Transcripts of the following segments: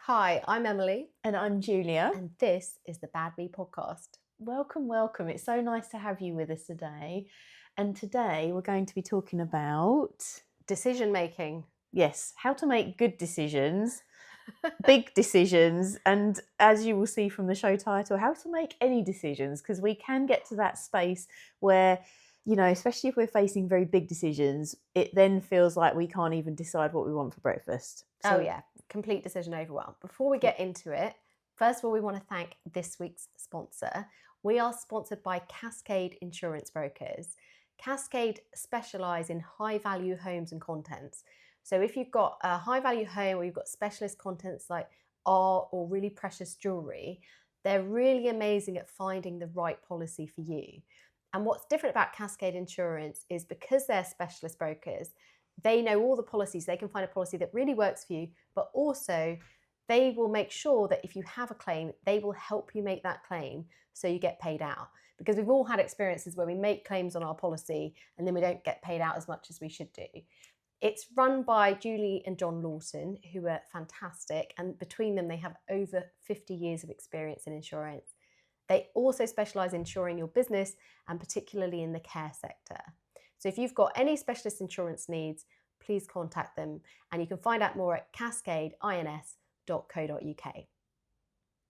Hi, I'm Emily, And I'm Julia. and this is the Bad Me podcast. Welcome, welcome. It's so nice to have you with us today. And today we're going to be talking about, Decision making. yes, how to make good decisions, big decisions, and as you will see from the show title, how to make any decisions, because we can get to that space where, especially if we're facing very big decisions, it then feels like we can't even decide what we want for breakfast. Oh, yeah, complete decision overwhelm. Before we get into it, first of all, we want to thank this week's sponsor. We are sponsored by Cascade Insurance Brokers. Cascade specialise in high value homes and contents. So if you've got a high value home or you've got specialist contents like art or really precious jewellery, they're really amazing at finding the right policy for you. And what's different about Cascade Insurance is because they're specialist brokers, they know all the policies. They can find a policy that really works for you, but also they will make sure that if you have a claim, they will help you make that claim so you get paid out. Because we've all had experiences where we make claims on our policy and then we don't get paid out as much as we should do. It's run by Julie and John Lawson, who are fantastic, and between them they have over 50 years of experience in insurance. They also specialise in insuring your business and particularly in the care sector. So if you've got any specialist insurance needs, please contact them, and you can find out more at cascadeins.co.uk.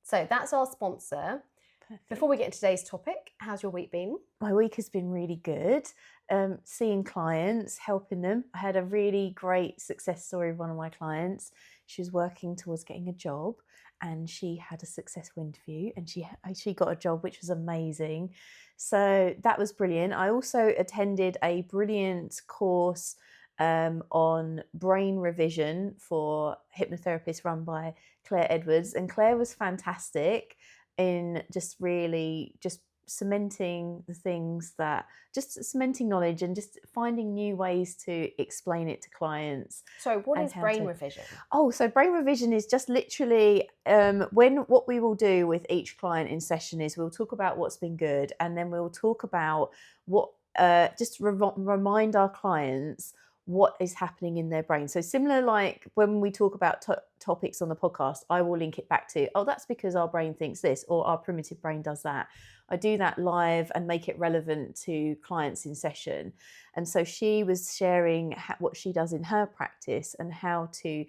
So that's our sponsor. Perfect. Before we get into today's topic, how's your week been? My week has been really good. Seeing clients, helping them. I had a really great success story of one of my clients. She was working towards getting a job and she had a successful interview and she got a job, which was amazing. So that was brilliant. I also attended a brilliant course on brain revision for hypnotherapists run by Claire Edwards. And Claire was fantastic in just really just cementing knowledge and just finding new ways to explain it to clients. So what is brain revision? So brain revision is just literally what we will do with each client in session is we'll talk about what's been good, and then we'll talk about what remind our clients what is happening in their brain. So similar, like when we talk about topics on the podcast, I will link it back to, that's because our brain thinks this, or our primitive brain does that. I do that live and make it relevant to clients in session. And so she was sharing what she does in her practice and how to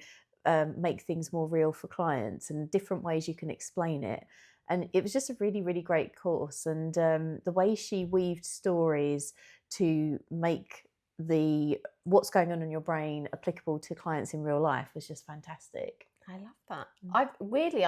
make things more real for clients and different ways you can explain it. And it was just a really, really great course. And the way she weaved stories to make what's going on in your brain applicable to clients in real life was just fantastic. I love that. I've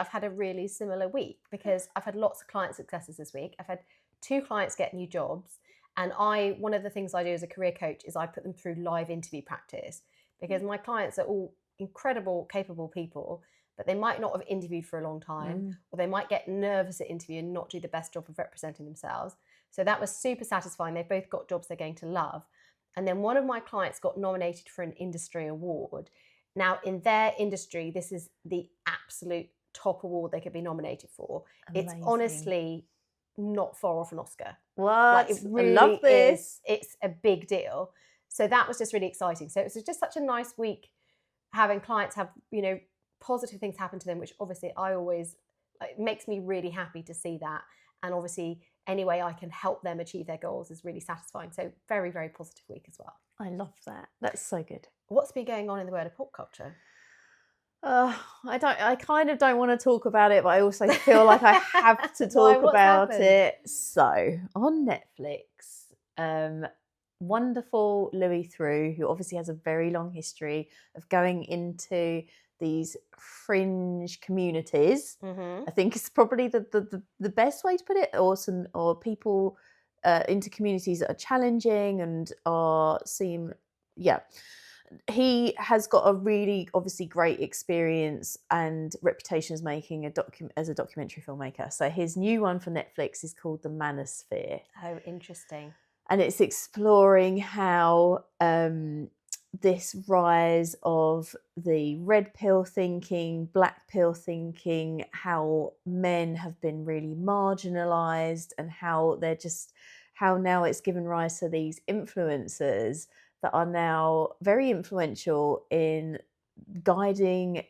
had a really similar week because I've had lots of client successes this week. I've had 2 clients get new jobs, and one of the things I do as a career coach is I put them through live interview practice, because my clients are all incredible, capable people, but they might not have interviewed for a long time, or they might get nervous at interview and not do the best job of representing themselves. So that was super satisfying. They've both got jobs they're going to love. And then one of my clients got nominated for an industry award. Now, in their industry, this is the absolute top award they could be nominated for. Amazing. It's honestly not far off an Oscar. What? It really I love this. It's a big deal. So that was just really exciting. So it was just such a nice week having clients have, positive things happen to them, which obviously it makes me really happy to see that. And obviously, any way I can help them achieve their goals is really satisfying. So very, very positive week as well. I love that. That's so good. What's been going on in the world of pop culture? I kind of don't want to talk about it, but I also feel like I have to talk about it. So on Netflix, wonderful Louis Theroux, who obviously has a very long history of going into these fringe communities. I think it's probably the best way to put it, or people into communities that are challenging and he has got a really obviously great experience and reputation as making as a documentary filmmaker. So his new one for Netflix is called The Manosphere. Oh, interesting. And it's exploring how this rise of the red pill thinking, black pill thinking, how men have been really marginalised, and how now it's given rise to these influencers that are now very influential in guiding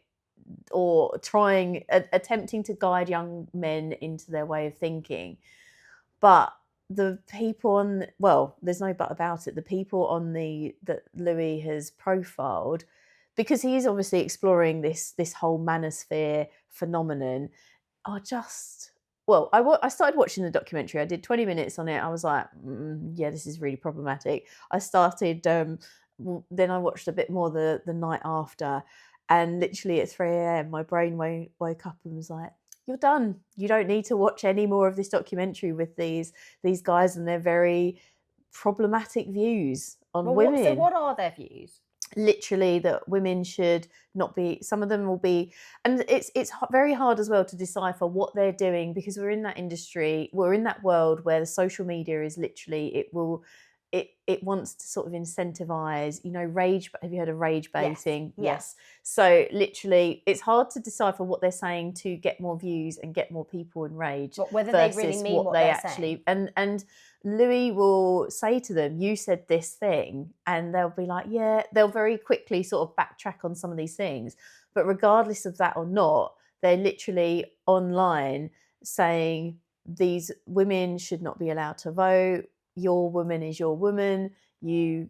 or attempting to guide young men into their way of thinking. But the people on, well, there's no but about it, the people on that Louis has profiled, because he is obviously exploring this whole manosphere phenomenon, are just, well, I started watching the documentary. I did 20 minutes on it. I was like, yeah, this is really problematic. I started, then I watched a bit more the night after, and literally at 3 a.m. my brain woke up and was like, you're done. You don't need to watch any more of this documentary with these guys and their very problematic views on women. So what are their views? Literally that women should not be, some of them will be, and it's very hard as well to decipher what they're doing, because we're in that industry, we're in that world where the social media is literally, it wants to sort of incentivize, rage. Have you heard of rage baiting? Yes. So literally it's hard to decipher what they're saying to get more views and get more people enraged, but whether they really mean what they actually saying. And Louis will say to them, you said this thing, and they'll be like, yeah, they'll very quickly sort of backtrack on some of these things. But regardless of that or not, they're literally online saying these women should not be allowed to vote. Your woman is your woman. You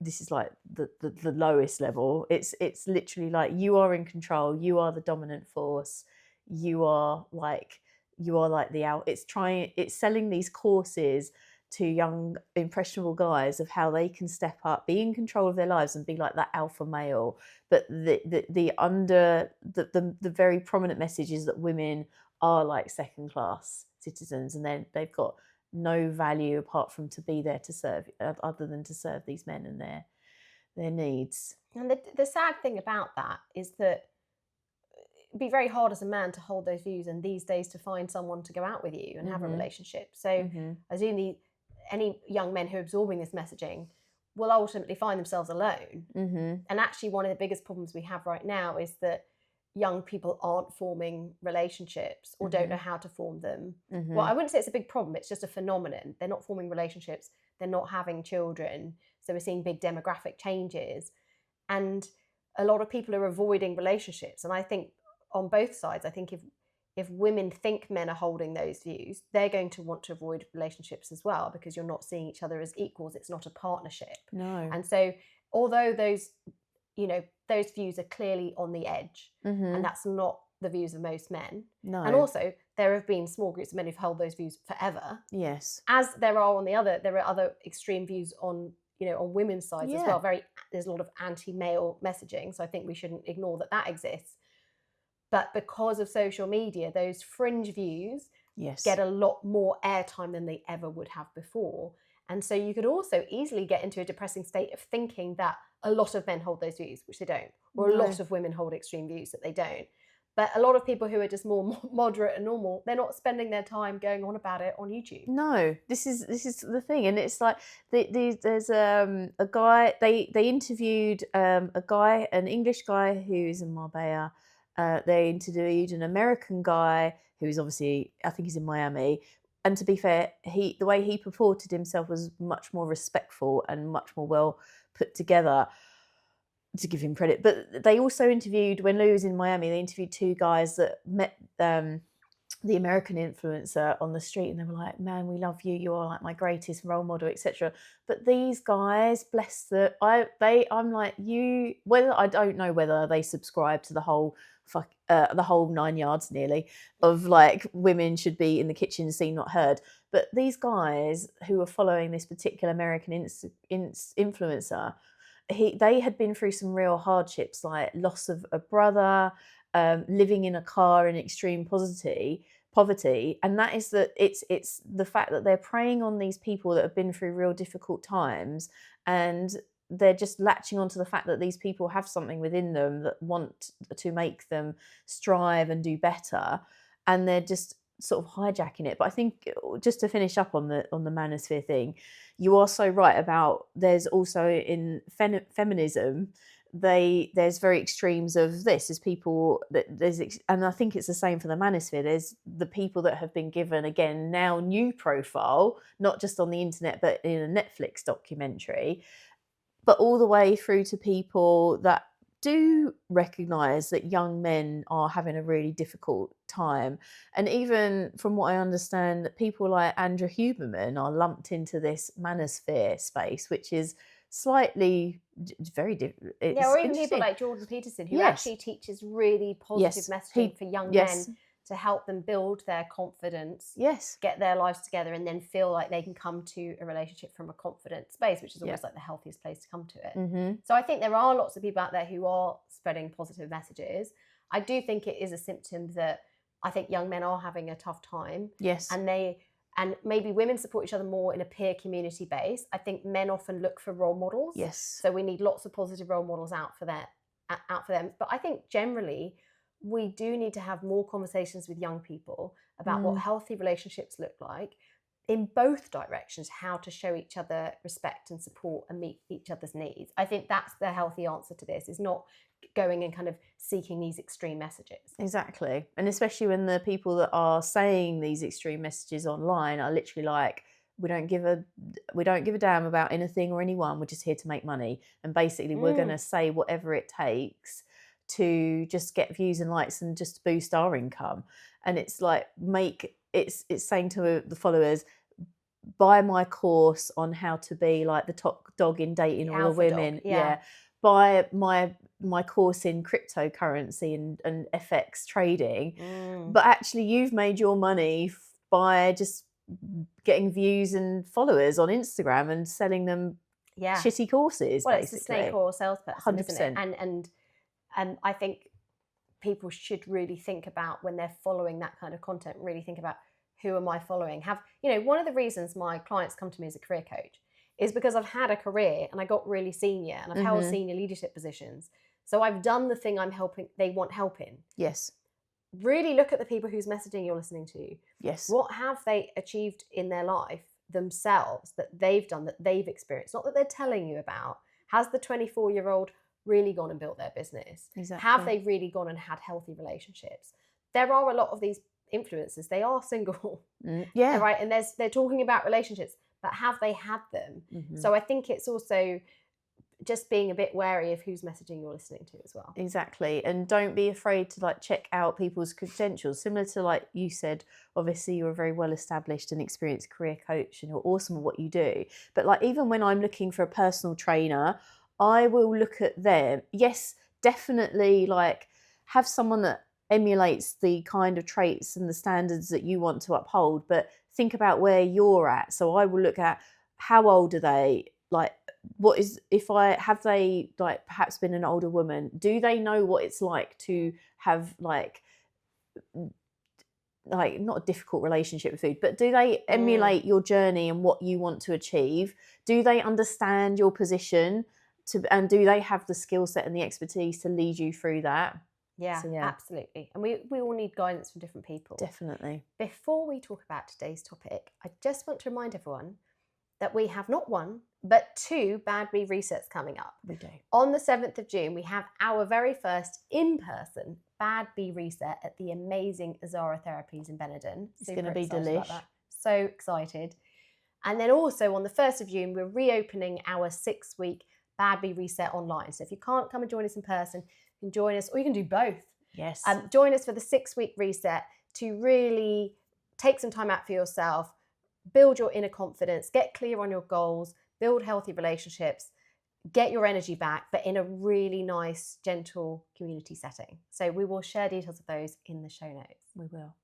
this is like the lowest level. It's literally like, you are in control. You are the dominant force. You are like the out. It's selling these courses to young impressionable guys of how they can step up, be in control of their lives and be like that alpha male. But the very prominent message is that women are like second class citizens, and they've got no value apart from to be there to serve, other than to serve these men and their needs. And the sad thing about that is that it'd be very hard as a man to hold those views, and these days to find someone to go out with you and have a relationship. So I assume any young men who are absorbing this messaging will ultimately find themselves alone. And actually one of the biggest problems we have right now is that young people aren't forming relationships or don't know how to form them. Well, I wouldn't say it's a big problem, it's just a phenomenon. They're not forming relationships, they're not having children, so we're seeing big demographic changes, and a lot of people are avoiding relationships. And I think on both sides, I think if women think men are holding those views, they're going to want to avoid relationships as well, because you're not seeing each other as equals. It's not a partnership. No. And so although those views are clearly on the edge, and that's not the views of most men. No. And also there have been small groups of men who've held those views forever. Yes. As there are other extreme views on women's sides as well. There's a lot of anti-male messaging, so I think we shouldn't ignore that exists. But because of social media, those fringe views get a lot more airtime than they ever would have before. And so you could also easily get into a depressing state of thinking that a lot of men hold those views, which they don't, or a lot of women hold extreme views that they don't. But a lot of people who are just more moderate and normal, they're not spending their time going on about it on YouTube. No, this is the thing, and it's like there's a guy, they interviewed an English guy who's in Marbella. They interviewed an American guy who's obviously, I think he's in Miami. And to be fair, the way he purported himself was much more respectful and much more well put together, to give him credit. But they also interviewed, when Lou was in Miami, they interviewed two guys that met the American influencer on the street, and they were like, man, we love you, you are like my greatest role model, etc. But these guys, I'm like, I don't know whether they subscribe to the whole the whole 9 yards nearly of like women should be in the kitchen seen not heard, but these guys who were following this particular American influencer, they had been through some real hardships, like loss of a brother, living in a car in extreme poverty, and that is that it's the fact that they're preying on these people that have been through real difficult times, and they're just latching onto the fact that these people have something within them that want to make them strive and do better, and they're just sort of hijacking it. But I think, just to finish up on the manosphere thing, you are so right about, there's also in feminism, there's very extremes of this. There's people that and I think it's the same for the manosphere. There's the people that have been given, again, now new profile, not just on the internet but in a Netflix documentary, but all the way through to people that do recognise that young men are having a really difficult time. And even from what I understand, that people like Andrew Huberman are lumped into this manosphere space, which is slightly very different. Yeah, It's or even people interesting. like Jordan Peterson, who Yes. actually teaches really positive Yes. messaging for young Yes. men to help them build their confidence, Yes. get their lives together, and then feel like they can come to a relationship from a confident space, which is almost Yeah. like the healthiest place to come to it. Mm-hmm. So I think there are lots of people out there who are spreading positive messages. I do think it is a symptom that I think young men are having a tough time. Yes. And maybe women support each other more in a peer community base. I think men often look for role models. Yes. So we need lots of positive role models out for them. But I think generally we do need to have more conversations with young people about what healthy relationships look like in both directions, how to show each other respect and support and meet each other's needs. I think that's the healthy answer to this, is not going and kind of seeking these extreme messages. Exactly. And especially when the people that are saying these extreme messages online are literally like, we don't give a damn about anything or anyone, we're just here to make money, and basically we're going to say whatever it takes to just get views and likes and just boost our income. And it's like, it's saying to the followers, buy my course on how to be like the top dog in dating all the women. Yeah. Buy my course in cryptocurrency and FX trading. But actually you've made your money by just getting views and followers on Instagram and selling them shitty courses. Well, basically. It's a snake oil salesperson, 100%. isn't it? And I think people should really think about, when they're following that kind of content, really think about, who am I following? One of the reasons my clients come to me as a career coach is because I've had a career and I got really senior and I've held senior leadership positions. So I've done the thing they want help in. Yes. Really look at the people whose messaging you're listening to. Yes. What have they achieved in their life themselves that they've done, that they've experienced, not that they're telling you about? Has the 24-year-old really gone and built their business? Exactly. Have they really gone and had healthy relationships? There are a lot of these influencers, they are single. Yeah. Right. And they're talking about relationships, but have they had them? So I think it's also just being a bit wary of whose messaging you're listening to as well. Exactly. And don't be afraid to like check out people's credentials. Similar to like you said, obviously you're a very well established and experienced career coach and you're awesome at what you do. But like, even when I'm looking for a personal trainer, I will look at them. Yes, definitely like have someone that emulates the kind of traits and the standards that you want to uphold, but think about where you're at. So I will look at, how old are they? Like, what is, have they like perhaps been an older woman? Do they know what it's like to have like not a difficult relationship with food, but do they emulate your journey and what you want to achieve? Do they understand your position and do they have the skill set and the expertise to lead you through that? Yeah, absolutely. And we all need guidance from different people. Definitely. Before we talk about today's topic, I just want to remind everyone that we have not one, but 2 Bad Bee resets coming up. We do. On the 7th of June, we have our very first in-person Bad Bee reset at the amazing Azara Therapies in Benidorm. It's going to be delish. So excited. And then also on the 1st of June, we're reopening our 6-week Bad Bee reset online. So if you can't come and join us in person, you can join us, or you can do both. Yes. Join us for the 6-week reset to really take some time out for yourself, build your inner confidence, get clear on your goals, build healthy relationships, get your energy back, but in a really nice, gentle community setting. So we will share details of those in the show notes. We will.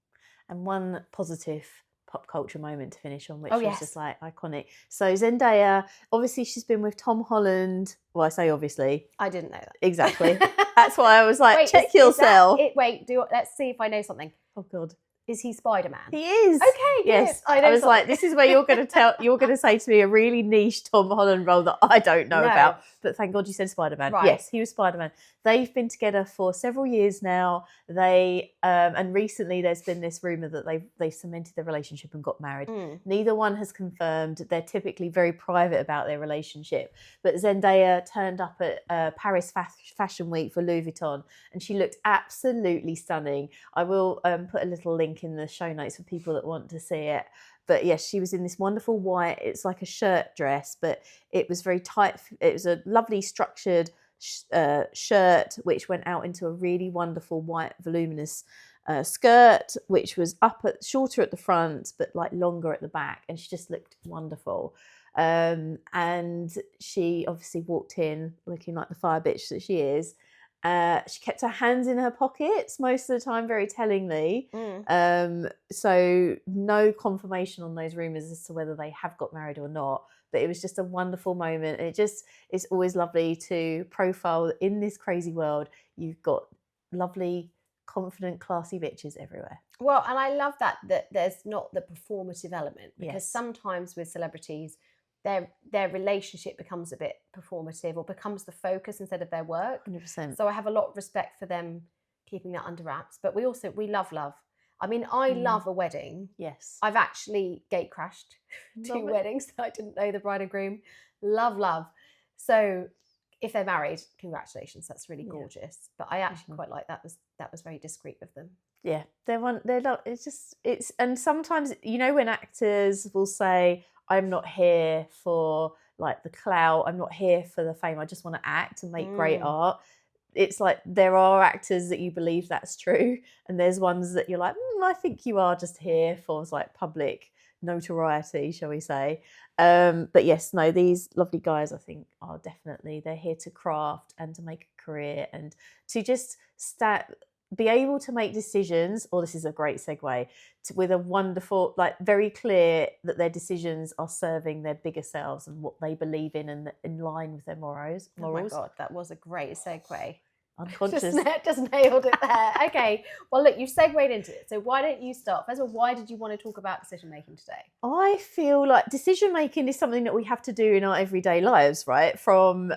And one positive pop culture moment to finish on, which was just like iconic. So Zendaya, obviously she's been with Tom Holland. Well, I say obviously. I didn't know that. Exactly. That's why I was like, check yourself. Let's see if I know something. Oh God. Is he Spider-Man? He is. Okay, yes. I was like, this is where you're going to say to me a really niche Tom Holland role that I don't know about. But thank God you said Spider-Man. Right. Yes, he was Spider-Man. They've been together for several years now. They and recently there's been this rumor that they've cemented their relationship and got married. Neither one has confirmed. They're typically very private about their relationship. But Zendaya turned up at Paris Fashion Week for Louis Vuitton, and she looked absolutely stunning. I will put a little link in the show notes for people that want to see it. But yes, she was in this wonderful white, it's like a shirt dress, but it was very tight. It was a lovely structured shirt, which went out into a really wonderful white voluminous skirt, which was shorter at the front but like longer at the back, and she just looked wonderful. And she obviously walked in looking like the fire bitch that she is. She kept her hands in her pockets most of the time, very tellingly. So no confirmation on those rumours as to whether they have got married or not. But it was just a wonderful moment. It's always lovely to profile in this crazy world. You've got lovely, confident, classy bitches everywhere. Well, and I love that there's not the performative element, because Yes. sometimes with celebrities, their relationship becomes a bit performative or becomes the focus instead of their work. 100%. So I have a lot of respect for them keeping that under wraps. But we love. I mean, I love a wedding. Yes. I've actually gate crashed two weddings. I didn't know the bride and groom. Love. So if they're married, congratulations. That's really gorgeous. But I actually quite like that. That was very discreet of them. Yeah, they're not. And sometimes, you know, when actors will say, "I'm not here for like the clout. I'm not here for the fame. I just want to act and make great art." It's like there are actors that you believe that's true, and there's ones that you're like, I think you are just here for like public notoriety, shall we say. But yes, no, these lovely guys, I think, are definitely, they're here to craft and to make a career and to just be able to make decisions. This is a great segue, with a wonderful, like, very clear that their decisions are serving their bigger selves and what they believe in and in line with their morals. Oh my God, that was a great segue. Unconscious. Just nailed it there. Okay. Well, look, you segued into it. So why don't you start? First of all, why did you want to talk about decision making today? I feel like decision making is something that we have to do in our everyday lives, right? From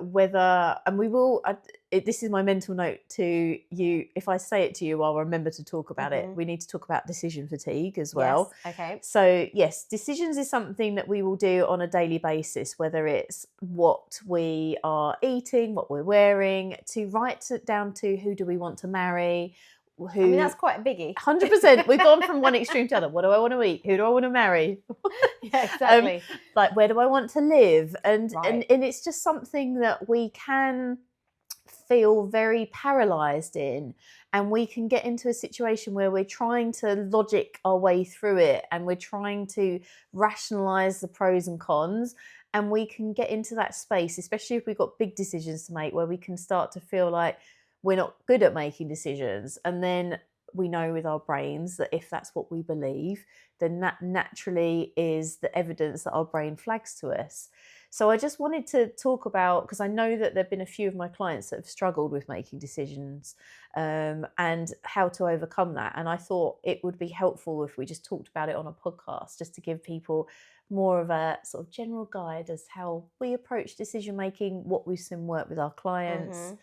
whether, and we will, this is my mental note to you. If I say it to you, I'll remember to talk about it. We need to talk about decision fatigue as well. Yes. Okay. So yes, decisions is something that we will do on a daily basis, whether it's what we are eating, what we're wearing, to write it down to who do we want to marry. I mean, that's quite a biggie. 100%. We've gone from one extreme to the other. What do I want to eat? Who do I want to marry? Yeah, exactly. Like, where do I want to live? And it's just something that we can feel very paralyzed in, and we can get into a situation where we're trying to logic our way through it, and we're trying to rationalize the pros and cons, and we can get into that space, especially if we've got big decisions to make, where we can start to feel like we're not good at making decisions. And then we know with our brains that if that's what we believe, then that naturally is the evidence that our brain flags to us. So I just wanted to talk about, because I know that there have been a few of my clients that have struggled with making decisions, and how to overcome that. And I thought it would be helpful if we just talked about it on a podcast, just to give people more of a sort of general guide as how we approach decision making, what we've seen work with our clients,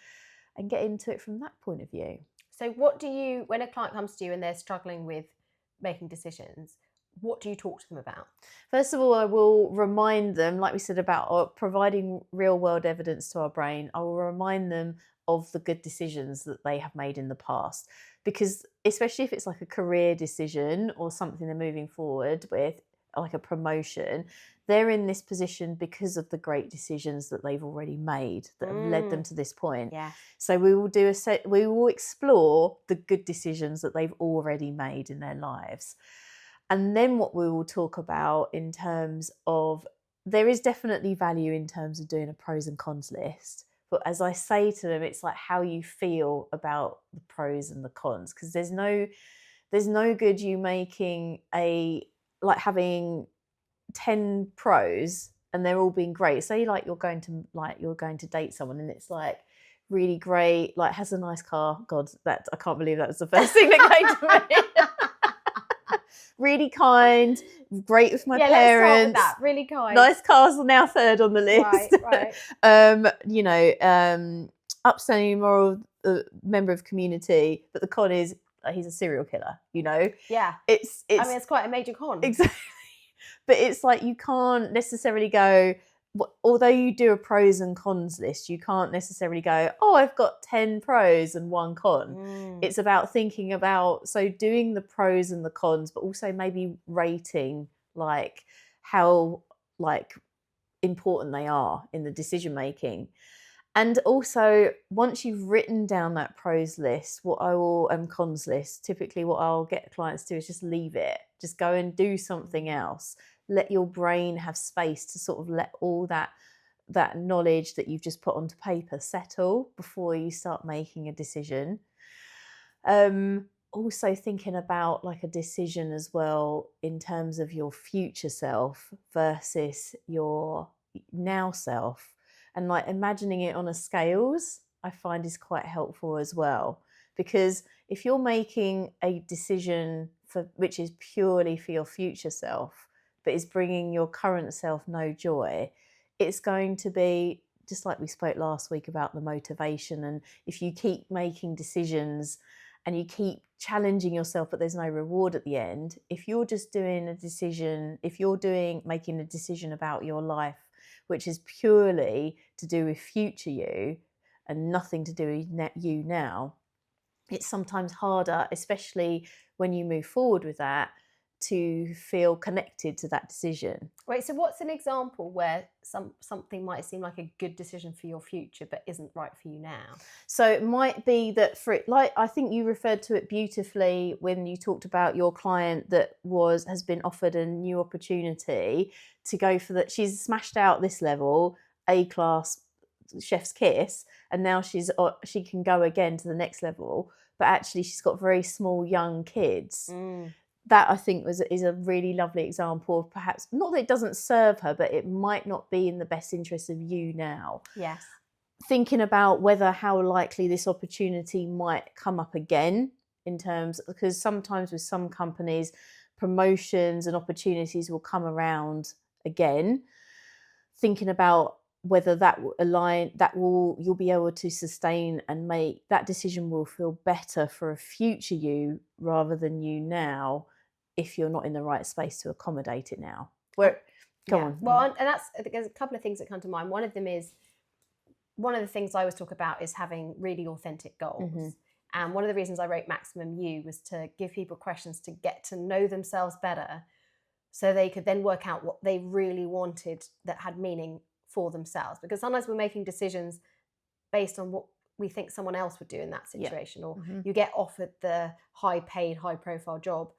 and get into it from that point of view. So what do you, when a client comes to you and they're struggling with making decisions, what do you talk to them about? First of all, I will remind them, like we said, about providing real world evidence to our brain. I will remind them of the good decisions that they have made in the past, because especially if it's like a career decision or something they're moving forward with, like a promotion, they're in this position because of the great decisions that they've already made that have led them to this point. Yeah. So we will explore the good decisions that they've already made in their lives. And then what we will talk about in terms of, there is definitely value in terms of doing a pros and cons list. But as I say to them, it's like how you feel about the pros and the cons, because there's no good you making having 10 pros and they're all being great. Say you're going to date someone and it's like really great, like has a nice car. God, that I can't believe that was the first thing that came to me. Really kind, great with my parents. Let's start with that. Really kind. Nice cars are now third on the list. Right. Upstanding moral member of community, but the con is he's a serial killer. Yeah. It's. I mean, it's quite a major con. Exactly. But it's like you can't necessarily go, although you do a pros and cons list, you can't necessarily go, I've got 10 pros and 1 con. It's about thinking about, so doing the pros and the cons, but also maybe rating like how like important they are in the decision making. And also, once you've written down that pros list, what I will and cons list, typically what I'll get clients to do is just leave it. Just go and do something else. Let your brain have space to sort of let all that knowledge that you've just put onto paper settle before you start making a decision. Also thinking about like a decision as well in terms of your future self versus your now self, and like imagining it on a scales, I find is quite helpful as well. Because if you're making a decision for which is purely for your future self, but is bringing your current self no joy, it's going to be just like we spoke last week about the motivation. And if you keep making decisions and you keep challenging yourself, but there's no reward at the end, if you're just doing a decision, if you're making a decision about your life, which is purely to do with future you and nothing to do with you now, it's sometimes harder, especially when you move forward with that, to feel connected to that decision. Wait, so what's an example where something might seem like a good decision for your future but isn't right for you now? So it might be that for it, like I think you referred to it beautifully when you talked about your client that has been offered a new opportunity to go for that. She's smashed out this level, A-class chef's kiss, and now she can go again to the next level, but actually she's got very small young kids. That I think is a really lovely example of perhaps, not that it doesn't serve her, but it might not be in the best interest of you now. Yes. Thinking about how likely this opportunity might come up again in terms, because sometimes with some companies, promotions and opportunities will come around again. Thinking about whether that will align, you'll be able to sustain and make that decision will feel better for a future you rather than you now, if you're not in the right space to accommodate it now. Go on. Well, and there's a couple of things that come to mind. One of the things I always talk about is having really authentic goals. Mm-hmm. And one of the reasons I wrote Maximum You was to give people questions to get to know themselves better, so they could then work out what they really wanted that had meaning for themselves. Because sometimes we're making decisions based on what we think someone else would do in that situation. Or you get offered the high-paid, high-profile job,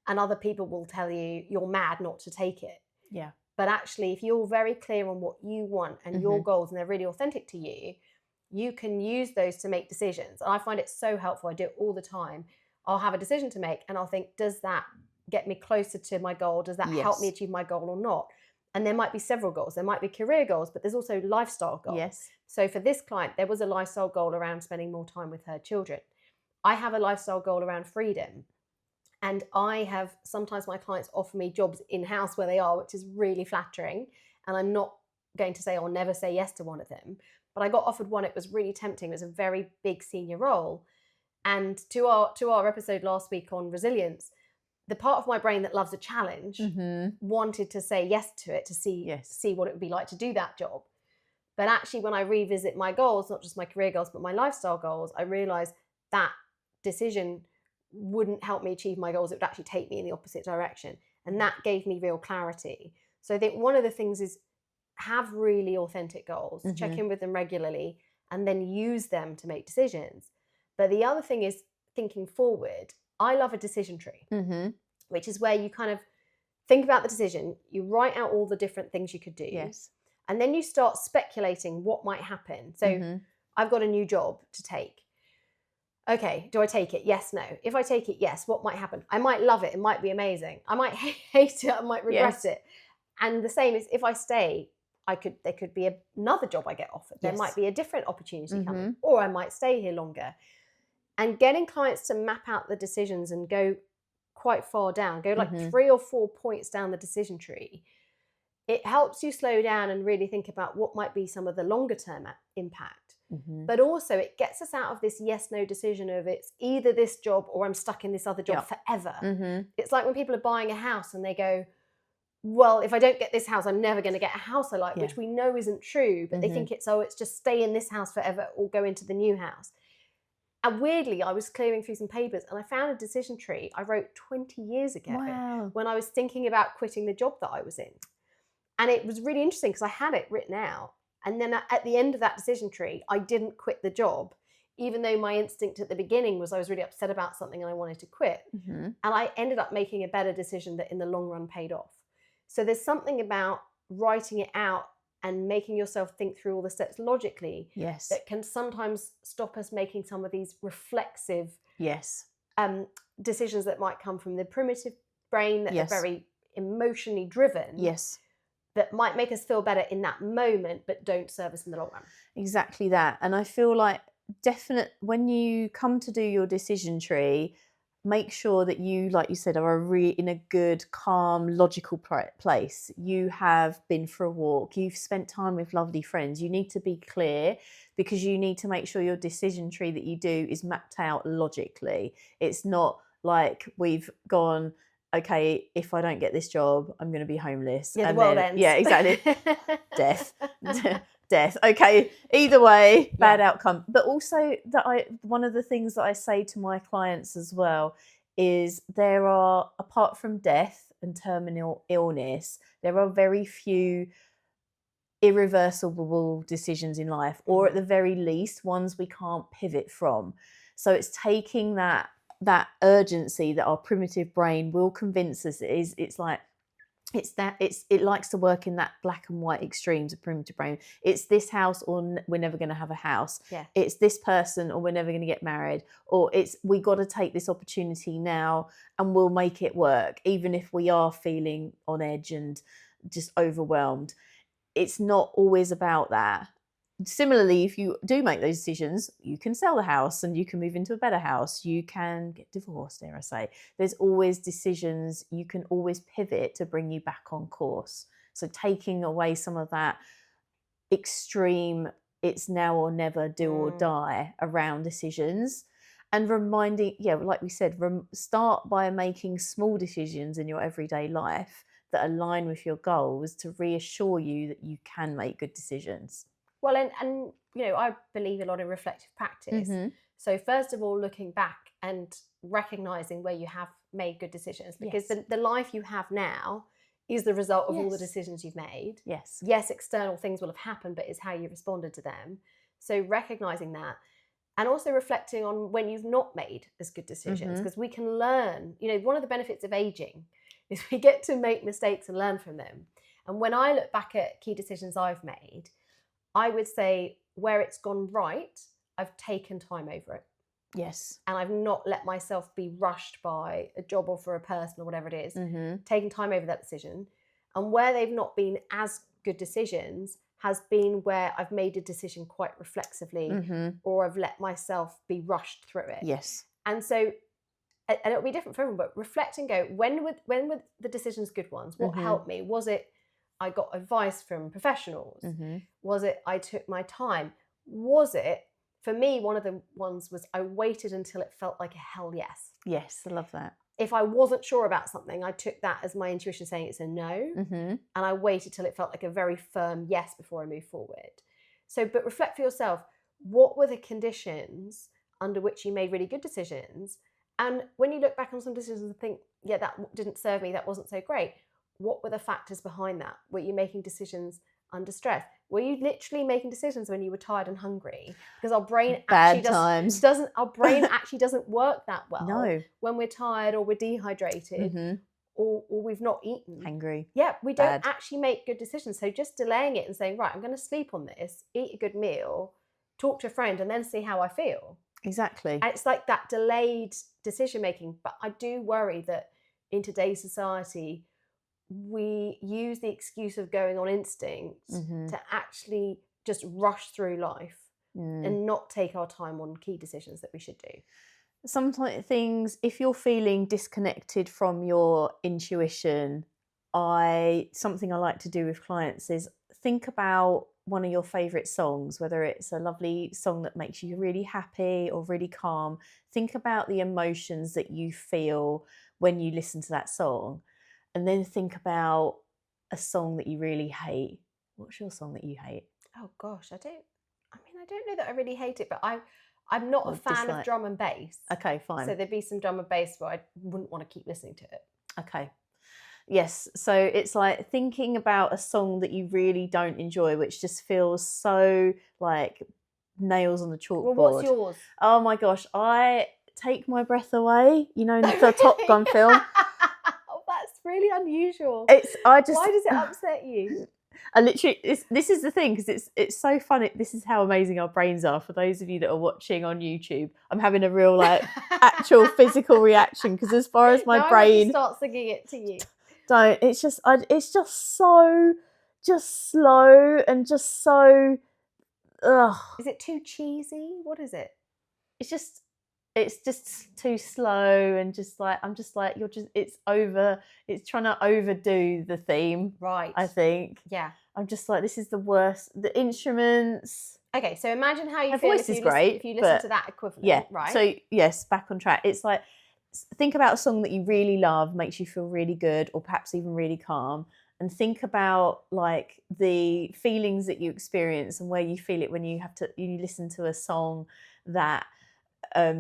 and other people will tell you you're mad not to take it. Yeah. But actually, if you're very clear on what you want and your goals, and they're really authentic to you, you can use those to make decisions. And I find it so helpful. I do it all the time. I'll have a decision to make and I'll think, does that get me closer to my goal? Does that help me achieve my goal or not? And there might be several goals. There might be career goals, but there's also lifestyle goals. Yes. So for this client, there was a lifestyle goal around spending more time with her children. I have a lifestyle goal around freedom. And I have, sometimes my clients offer me jobs in-house where they are, which is really flattering. And I'm not going to say I'll never say yes to one of them. But I got offered one, it was really tempting. It was a very big senior role. And to our episode last week on resilience, the part of my brain that loves a challenge wanted to say yes to it, to see what it would be like to do that job. But actually, when I revisit my goals, not just my career goals, but my lifestyle goals, I realized that decision wouldn't help me achieve my goals. It would actually take me in the opposite direction. And that gave me real clarity. So I think one of the things is have really authentic goals, check in with them regularly, and then use them to make decisions. But the other thing is thinking forward. I love a decision tree, which is where you kind of think about the decision, you write out all the different things you could do. Yes. And then you start speculating what might happen. So I've got a new job to take. Okay, do I take it? Yes, no. If I take it, yes, what might happen? I might love it. It might be amazing. I might hate it. I might regret it. And the same is if I stay, there could be another job I get offered. There might be a different opportunity coming, or I might stay here longer. And getting clients to map out the decisions and go quite far down, go like 3 or 4 points down the decision tree, it helps you slow down and really think about what might be some of the longer term impact. But also it gets us out of this yes-no decision of it's either this job or I'm stuck in this other job forever. It's like when people are buying a house and they go, well, if I don't get this house, I'm never going to get a house I like, which we know isn't true. But they think it's just stay in this house forever or go into the new house. And weirdly, I was clearing through some papers and I found a decision tree I wrote 20 years ago when I was thinking about quitting the job that I was in. And it was really interesting because I had it written out. And then at the end of that decision tree, I didn't quit the job, even though my instinct at the beginning was I was really upset about something and I wanted to quit. Mm-hmm. And I ended up making a better decision that in the long run paid off. So there's something about writing it out and making yourself think through all the steps logically Yes. that can sometimes stop us making some of these reflexive Yes. decisions that might come from the primitive brain that Yes. are very emotionally driven. Yes. That might make us feel better in that moment, but don't serve us in the long run. Exactly that. And I feel like when you come to do your decision tree, make sure that you, like you said, are in a good, calm, logical place. You have been for a walk. You've spent time with lovely friends. You need to be clear, because you need to make sure your decision tree that you do is mapped out logically. It's not like we've gone, okay, if I don't get this job, I'm going to be homeless. Yeah, the world ends. Yeah, exactly. Death. Death. Okay, either way, bad outcome. But also one of the things that I say to my clients as well is there are, apart from death and terminal illness, there are very few irreversible decisions in life, or at the very least ones we can't pivot from. So it's taking that urgency that our primitive brain will convince us it likes to work in that black and white extremes of primitive brain. It's this house or we're never going to have a house. Yeah. It's this person or we're never going to get married, or it's we got to take this opportunity now and we'll make it work, even if we are feeling on edge and just overwhelmed. It's not always about that. Similarly, if you do make those decisions, you can sell the house and you can move into a better house. You can get divorced, dare I say. There's always decisions. You can always pivot to bring you back on course. So taking away some of that extreme, it's now or never, do or die around decisions, and reminding, like we said, start by making small decisions in your everyday life that align with your goals to reassure you that you can make good decisions. Well, and I believe a lot in reflective practice. Mm-hmm. So first of all, looking back and recognizing where you have made good decisions, because the life you have now is the result of all the decisions you've made. Yes, external things will have happened, but it's how you responded to them. So recognizing that, and also reflecting on when you've not made as good decisions, because we can learn. One of the benefits of aging is we get to make mistakes and learn from them. And when I look back at key decisions I've made, I would say where it's gone right, I've taken time over it. Yes. And I've not let myself be rushed by a job offer, a person, or whatever it is. Taking time over that decision. And where they've not been as good decisions has been where I've made a decision quite reflexively, or I've let myself be rushed through it. Yes. And so, and it'll be different for everyone, but reflect and go, when were the decisions good ones? What helped me? Was it I got advice from professionals? Was it I took my time? Was it, for me, one of the ones was I waited until it felt like a hell yes. Yes, I love that. If I wasn't sure about something, I took that as my intuition saying it's a no. And I waited till it felt like a very firm yes before I moved forward. So, but reflect for yourself, what were the conditions under which you made really good decisions? And when you look back on some decisions and think, that didn't serve me, that wasn't so great. What were the factors behind that? Were you making decisions under stress? Were you literally making decisions when you were tired and hungry? Because our brain actually doesn't work that well when we're tired or we're dehydrated or we've not eaten. Hungry. Yeah, we don't actually make good decisions. So just delaying it and saying, right, I'm going to sleep on this, eat a good meal, talk to a friend, and then see how I feel. Exactly. And it's like that delayed decision making. But I do worry that in today's society, we use the excuse of going on instinct to actually just rush through life and not take our time on key decisions that we should do. Sometimes things, if you're feeling disconnected from your intuition, something I like to do with clients is think about one of your favourite songs, whether it's a lovely song that makes you really happy or really calm. Think about the emotions that you feel when you listen to that song. And then think about a song that you really hate. What's your song that you hate? Oh gosh, I don't know that I really hate it, but I'm not a fan of drum and bass. Okay, fine. So there'd be some drum and bass where I wouldn't want to keep listening to it. Okay. Yes. So it's like thinking about a song that you really don't enjoy, which just feels so like nails on the Well, what's chalkboard. yours? Oh my gosh, I Take My Breath Away, you know, the Really? Top Gun film. Oh, that's really unusual. I just Why does it upset you? I literally this is the thing, because it's so funny. This is how amazing our brains are. For those of you that are watching on YouTube, I'm having a real like actual physical reaction, because as far as my Now I want to brain start singing it to you. don't, it's just so just slow and just so ugh. Is it too cheesy? What is it? It's just too slow, and just like I'm just like it's trying to overdo the theme, Right. I think. Yeah. I'm just like, this is the worst. The instruments. Okay, so imagine how you My feel voice if is you listen, great, if you listen but to that equivalent, yeah. right? So yes, back on track. It's like, think about a song that you really love, makes you feel really good, or perhaps even really calm, and think about like the feelings that you experience and where you feel it when you listen to a song that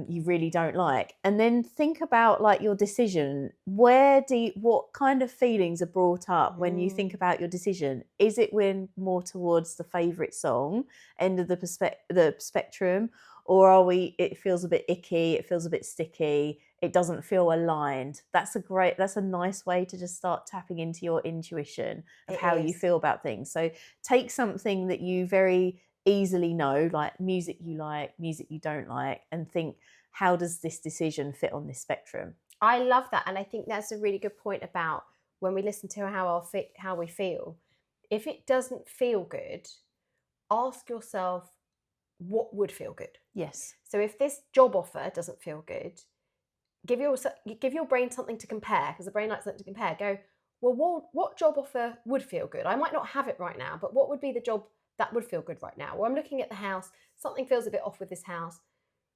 you really don't like, and then think about like your decision. What kind of feelings are brought up when you think about your decision? Is it when more towards the favorite song end of the spectrum, or it feels a bit icky, it feels a bit sticky, it doesn't feel aligned? That's a nice way to just start tapping into your intuition of how you feel about things. So take something that you very easily know, like music you don't like, and think, how does this decision fit on this spectrum? I love that, and I think that's a really good point about when we listen to how we feel. If it doesn't feel good, ask yourself what would feel good. Yes. So if this job offer doesn't feel good, give your brain something to compare, because the brain likes something to compare. Go, well, what job offer would feel good? I might not have it right now, but what would be the job that would feel good right now? Well, I'm looking at the house. Something feels a bit off with this house.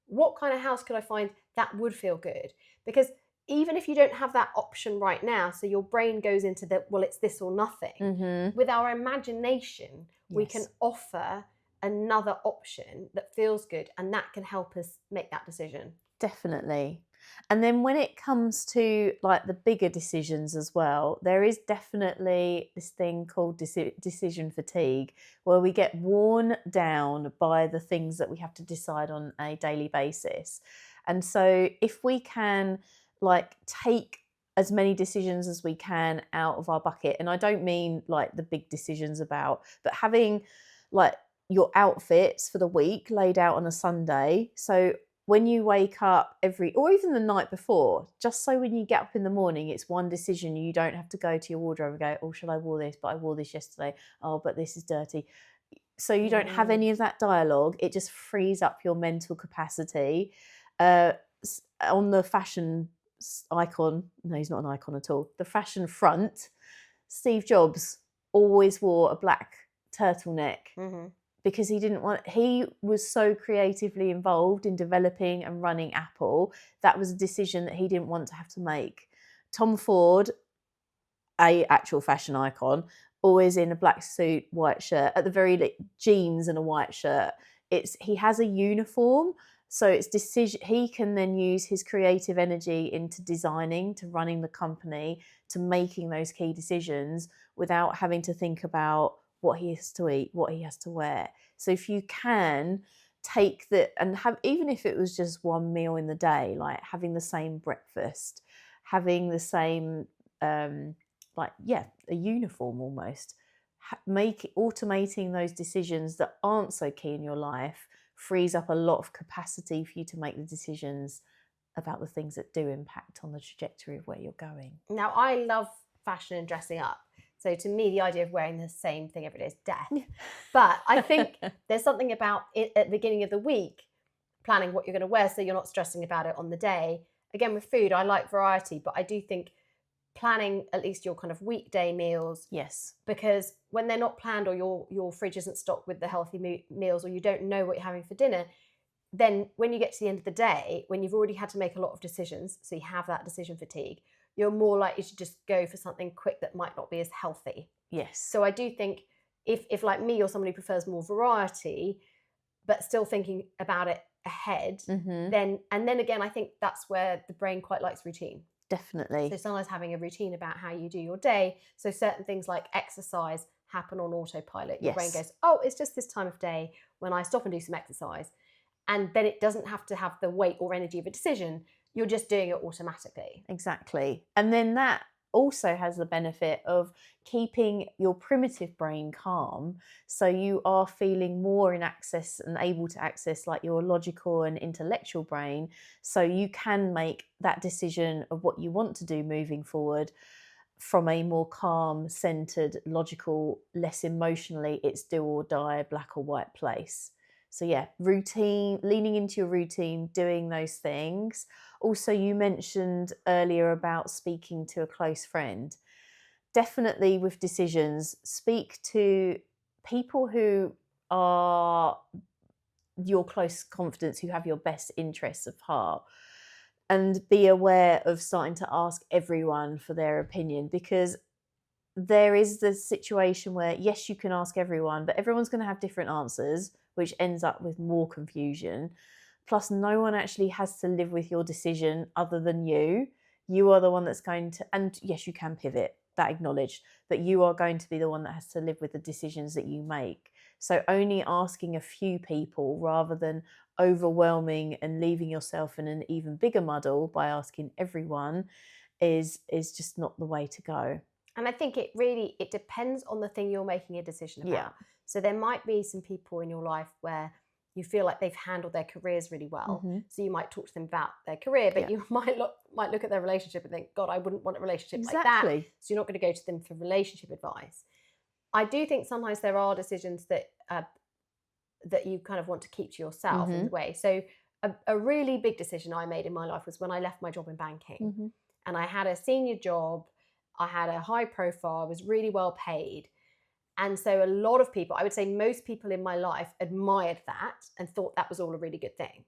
What kind of house could I find that would feel good? Because even if you don't have that option right now, so your brain goes into it's this or nothing. With our imagination, we can offer another option that feels good, and that can help us make that decision. Definitely. And then when it comes to like the bigger decisions as well, there is definitely this thing called decision fatigue, where we get worn down by the things that we have to decide on a daily basis. And so if we can like take as many decisions as we can out of our bucket, and I don't mean like the big decisions but having like your outfits for the week laid out on a Sunday. So when you wake up or even the night before, just so when you get up in the morning, it's one decision. You don't have to go to your wardrobe and go, oh, should I wear this? But I wore this yesterday. Oh, but this is dirty. So you don't have any of that dialogue. It just frees up your mental capacity. On the fashion icon, no, he's not an icon at all. The fashion front, Steve Jobs always wore a black turtleneck. Because he was so creatively involved in developing and running Apple. That was a decision that he didn't want to have to make. Tom Ford, a actual fashion icon, always in a black suit, white shirt, at the very jeans and a white shirt. He has a uniform, so it's decision. He can then use his creative energy into designing, to running the company, to making those key decisions without having to think about what he has to eat, what he has to wear. So if you can take and have, even if it was just one meal in the day, like having the same breakfast, having the same, a uniform almost, automating those decisions that aren't so key in your life frees up a lot of capacity for you to make the decisions about the things that do impact on the trajectory of where you're going. Now, I love fashion and dressing up. So to me, the idea of wearing the same thing every day is death. But I think there's something about it at the beginning of the week, planning what you're going to wear so you're not stressing about it on the day. Again, with food, I like variety, but I do think planning at least your kind of weekday meals. Yes. Because when they're not planned, or your fridge isn't stocked with the healthy meals, or you don't know what you're having for dinner, then when you get to the end of the day, when you've already had to make a lot of decisions, so you have that decision fatigue, you're more likely to just go for something quick that might not be as healthy. Yes. So I do think if like me, you're somebody who prefers more variety, but still thinking about it ahead, then again, I think that's where the brain quite likes routine. Definitely. So sometimes having a routine about how you do your day. So certain things like exercise happen on autopilot. Your brain Yes. goes, oh, it's just this time of day when I stop and do some exercise. And then it doesn't have to have the weight or energy of a decision. You're just doing it automatically. Exactly. And then that also has the benefit of keeping your primitive brain calm. So you are feeling more in access and able to access like your logical and intellectual brain. So you can make that decision of what you want to do moving forward from a more calm, centered, logical, less emotionally, it's do or die, black or white place. So, yeah, routine, leaning into your routine, doing those things. Also, you mentioned earlier about speaking to a close friend. Definitely with decisions, speak to people who are your close confidants, who have your best interests of heart, and be aware of starting to ask everyone for their opinion, because there is the situation where, yes, you can ask everyone, but everyone's going to have different answers, which ends up with more confusion. Plus, no one actually has to live with your decision other than you. You are the one that's going to, and yes, you can pivot, that acknowledged, but you are going to be the one that has to live with the decisions that you make. So, only asking a few people rather than overwhelming and leaving yourself in an even bigger muddle by asking everyone is just not the way to go. And I think it depends on the thing you're making a decision about. Yeah. So there might be some people in your life where you feel like they've handled their careers really well. Mhm. So you might talk to them about their career, but Yeah. you might look at their relationship and think, God, I wouldn't want a relationship like that. Exactly. So you're not going to go to them for relationship advice. I do think sometimes there are decisions that that you kind of want to keep to yourself in a way. So a really big decision I made in my life was when I left my job in banking. And I had a senior job, I had a high profile, I was really well paid. And so a lot of people, I would say most people in my life, admired that and thought that was all a really good thing.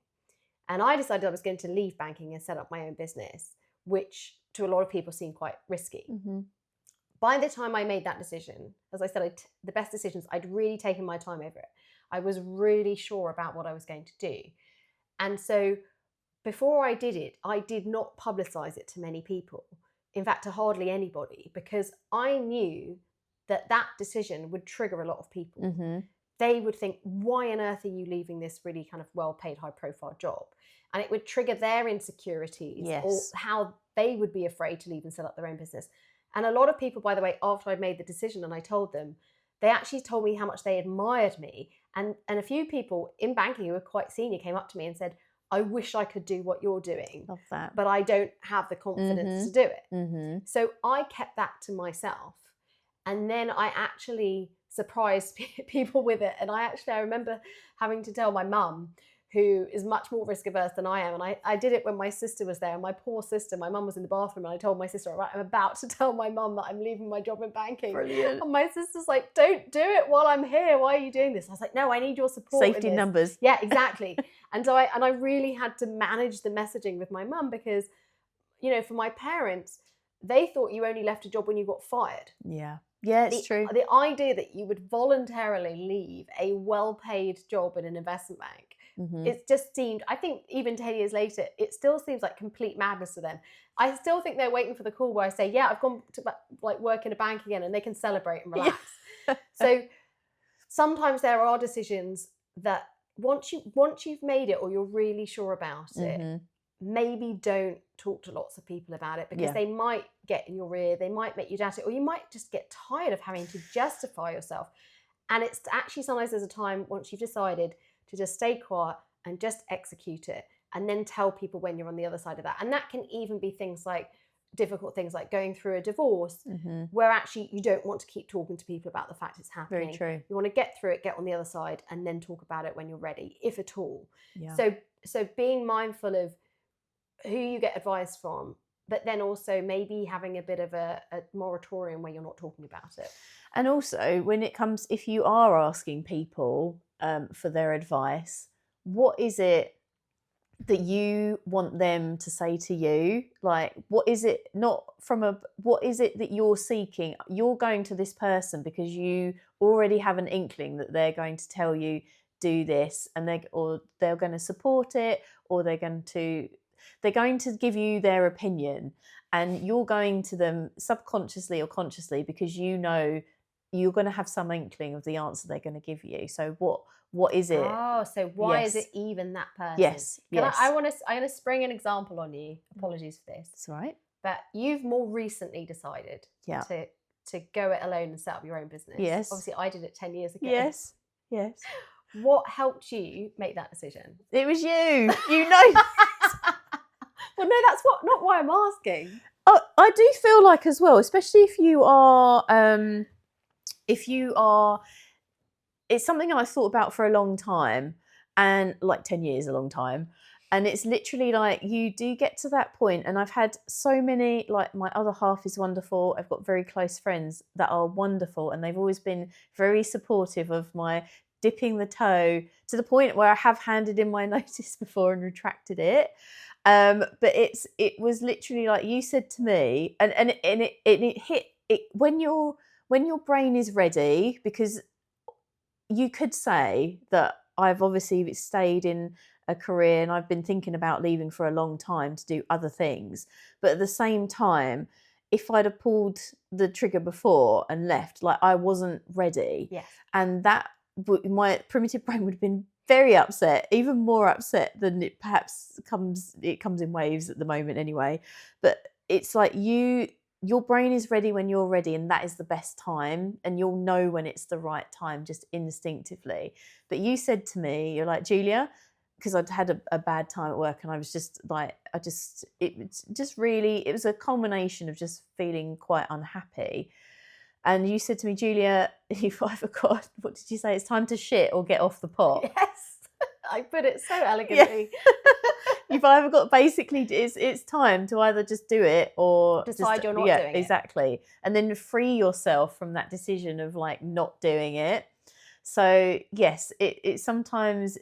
And I decided I was going to leave banking and set up my own business, which to a lot of people seemed quite risky. By the time I made that decision, as I said, the best decisions, I'd really taken my time over it. I was really sure about what I was going to do. And so before I did it, I did not publicize it to many people. In fact, to hardly anybody, because I knew that that decision would trigger a lot of people. They would think, why on earth are you leaving this really kind of well-paid, high-profile job? And it would trigger their insecurities or how they would be afraid to leave and set up their own business. And a lot of people, by the way, after I'd made the decision and I told them, they actually told me how much they admired me. And a few people in banking who were quite senior came up to me and said, I wish I could do what you're doing. Love that. But I don't have the confidence to do it. So I kept that to myself. And then I actually surprised people with it. And I remember having to tell my mum, who is much more risk averse than I am. And I did it when my sister was there. And my poor sister, my mum was in the bathroom. And I told my sister, all right, I'm about to tell my mum that I'm leaving my job in banking. Brilliant. And my sister's like, don't do it while I'm here. Why are you doing this? I was like, no, I need your support. Safety numbers. Yeah, exactly. And so I really had to manage the messaging with my mum because, you know, for my parents, they thought you only left a job when you got fired. Yeah. Yeah, it's true. The idea that you would voluntarily leave a well-paid job in an investment bank, it just seemed, I think even 10 years later, it still seems like complete madness to them. I still think they're waiting for the call where I say, yeah, I've gone to like work in a bank again, and they can celebrate and relax. Yeah. So sometimes there are decisions that once you've made it or you're really sure about it, maybe don't talk to lots of people about it because they might get in your ear, they might make you doubt it, or you might just get tired of having to justify yourself. And it's actually sometimes there's a time once you've decided to just stay quiet and just execute it and then tell people when you're on the other side of that. And that can even be things like difficult things like going through a divorce where actually you don't want to keep talking to people about the fact it's happening. Very true. You want to get through it, get on the other side, and then talk about it when you're ready, if at all. Yeah. So being mindful of who you get advice from, but then also maybe having a bit of a moratorium where you're not talking about it. And also when it comes, if you are asking people for their advice, what is it that you want them to say to you? Like, what is it, what is it that you're seeking? You're going to this person because you already have an inkling that they're going to tell you, do this, and they're going to support it, or they're going to they're going to give you their opinion, and you're going to them subconsciously or consciously because you know you're going to have some inkling of the answer they're going to give you. So what is it? Oh, so why is it even that person? Yes. I want to spring an example on you. Apologies for this. That's right. But you've more recently decided to go it alone and set up your own business. Yes. Obviously, I did it 10 years ago. Yes. What helped you make that decision? It was you. You know. Well, no, that's not why I'm asking. Oh, I do feel like as well, especially if you are, it's something I thought about for a long time, and like 10 years, a long time. And it's literally like you do get to that point, and I've had so many, like my other half is wonderful. I've got very close friends that are wonderful, and they've always been very supportive of my dipping the toe to the point where I have handed in my notice before and retracted it. But it was literally like you said to me, and it hit it when your brain is ready, because you could say that I've obviously stayed in a career and I've been thinking about leaving for a long time to do other things. But at the same time, if I'd have pulled the trigger before and left, like I wasn't ready. Yes. And that my primitive brain would have been very upset, even more upset than it perhaps comes in waves at the moment anyway. But it's like your brain is ready when you're ready, and that is the best time, and you'll know when it's the right time just instinctively. But you said to me, you're like, Julia, because I'd had a bad time at work, and I was just like, it was a culmination of just feeling quite unhappy. And you said to me, Julia, you've either got, what did you say? It's time to shit or get off the pot. Yes, I put it so elegantly. Yeah. You've either got, basically, it's time to either just do it or decide you're not doing it. Exactly. And then free yourself from that decision of like not doing it. So yes, it sometimes,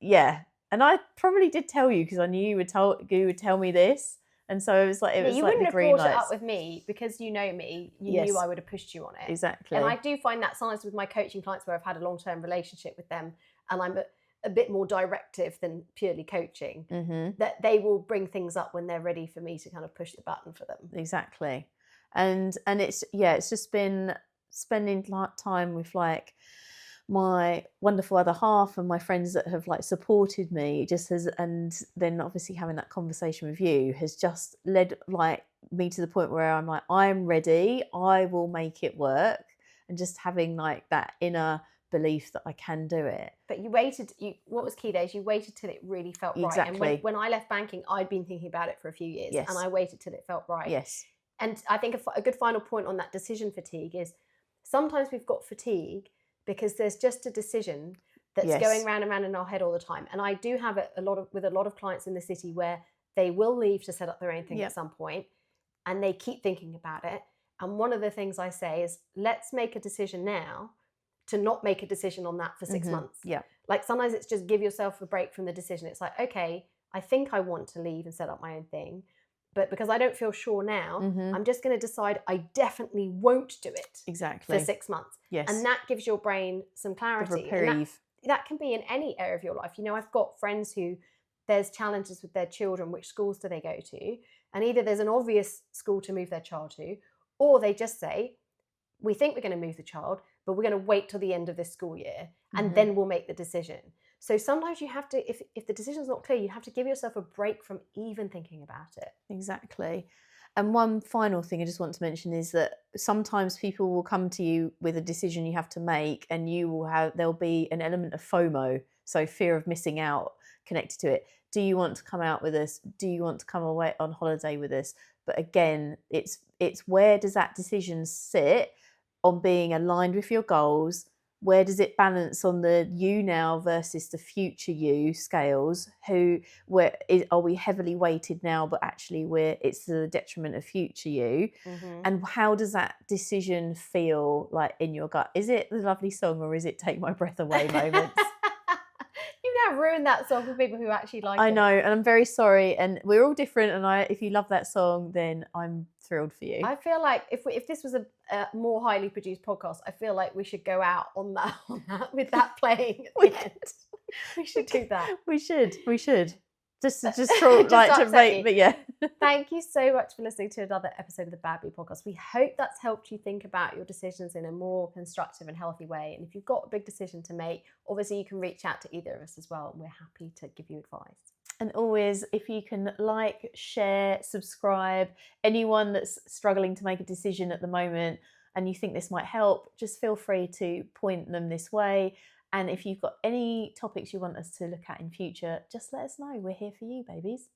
yeah. And I probably did tell you because I knew you would tell me this. And so it was like, you wouldn't have brought it up with me because you know me. You knew I would have pushed you on it. Exactly. And I do find that sometimes with my coaching clients where I've had a long-term relationship with them and I'm a bit more directive than purely coaching, that they will bring things up when they're ready for me to kind of push the button for them. Exactly. And it's just been spending time with like my wonderful other half and my friends that have like supported me and then obviously having that conversation with you has just led like me to the point where I'm like, I'm ready, I will make it work, and just having like that inner belief that I can do it. But what was key days? You waited till it really felt exactly. Right. And when I left banking, I'd been thinking about it for a few years. Yes. And I waited till it felt right. Yes. And I think a good final point on that decision fatigue is sometimes we've got fatigue because there's just a decision that's going round and round in our head all the time. And I do have a lot of clients in the city where they will leave to set up their own thing at some point, and they keep thinking about it. And one of the things I say is, let's make a decision now to not make a decision on that for 6 months. Yeah. Like sometimes it's just give yourself a break from the decision. It's like, okay, I think I want to leave and set up my own thing, but because I don't feel sure now, I'm just going to decide I definitely won't do it. Exactly. For 6 months. Yes. And that gives your brain some clarity. And that can be in any area of your life. You know, I've got friends who there's challenges with their children. Which schools do they go to? And either there's an obvious school to move their child to, or they just say, we think we're going to move the child, but we're going to wait till the end of this school year and then we'll make the decision. So sometimes you have to, if the decision's not clear, you have to give yourself a break from even thinking about it. Exactly. And one final thing I just want to mention is that sometimes people will come to you with a decision you have to make, and there'll be an element of FOMO, so fear of missing out, connected to it. Do you want to come out with us? Do you want to come away on holiday with us? But again, it's where does that decision sit on being aligned with your goals? Where does it balance on the you now versus the future you scales? Are we heavily weighted now, but actually it's to the detriment of future you? And how does that decision feel like in your gut? Is it the lovely song, or is it take my breath away moments? You've now ruined that song for people who actually like it. I know, and I'm very sorry. And we're all different. And if you love that song, then I'm thrilled for you. I feel like if this was a more highly produced podcast, I feel like we should go out on that with that playing at the end. We should do that. We should. just to Just like to upset make, you. but yeah. Thank you so much for listening to another episode of the Bad Bee Podcast. We hope that's helped you think about your decisions in a more constructive and healthy way. And if you've got a big decision to make, obviously you can reach out to either of us as well. And we're happy to give you advice. And always, if you can like, share, subscribe, anyone that's struggling to make a decision at the moment and you think this might help, just feel free to point them this way. And if you've got any topics you want us to look at in future, just let us know. We're here for you, babies.